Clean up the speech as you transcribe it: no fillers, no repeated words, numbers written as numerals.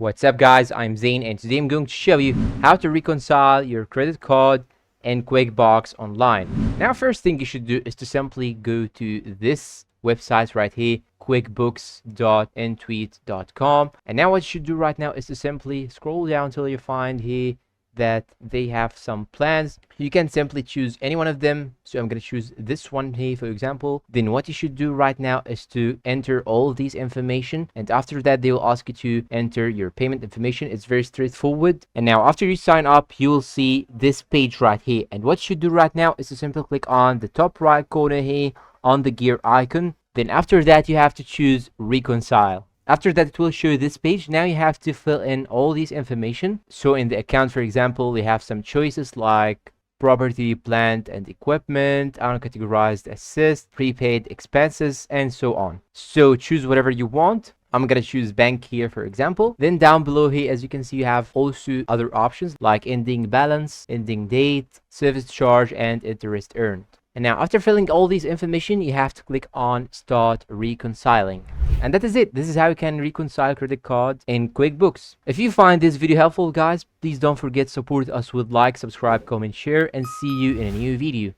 What's up guys, I'm Zane and today I'm going to show you how to reconcile your credit card and QuickBooks online. Now first thing you should do is to simply go to this website right here, quickbooks.ntweet.com, and now what you should do right now is to simply scroll down until you find here that they have some plans. You can simply choose any one of them, so I'm going to choose this one here for example. Then what you should do right now is to enter all these information, and after that they will ask you to enter your payment information. It's very straightforward. And now after you sign up, you will see this page right here, and what you should do right now is to simply click on the top right corner here on the gear icon. Then after that you have to choose Reconcile. After that, it will show you this page. Now you have to fill in all these information. So in the account, for example, we have some choices like property, plant and equipment, uncategorized assist, prepaid expenses, and so on. So choose whatever you want. I'm gonna choose bank here for example. Then down below here, as you can see, you have also other options like ending balance, ending date, service charge, and interest earned. And now after filling all these information, you have to click on start reconciling. And that is it. This is how you can reconcile credit cards in QuickBooks. If you find this video helpful guys, please don't forget to support us with like, subscribe, comment, share, and see you in a new video.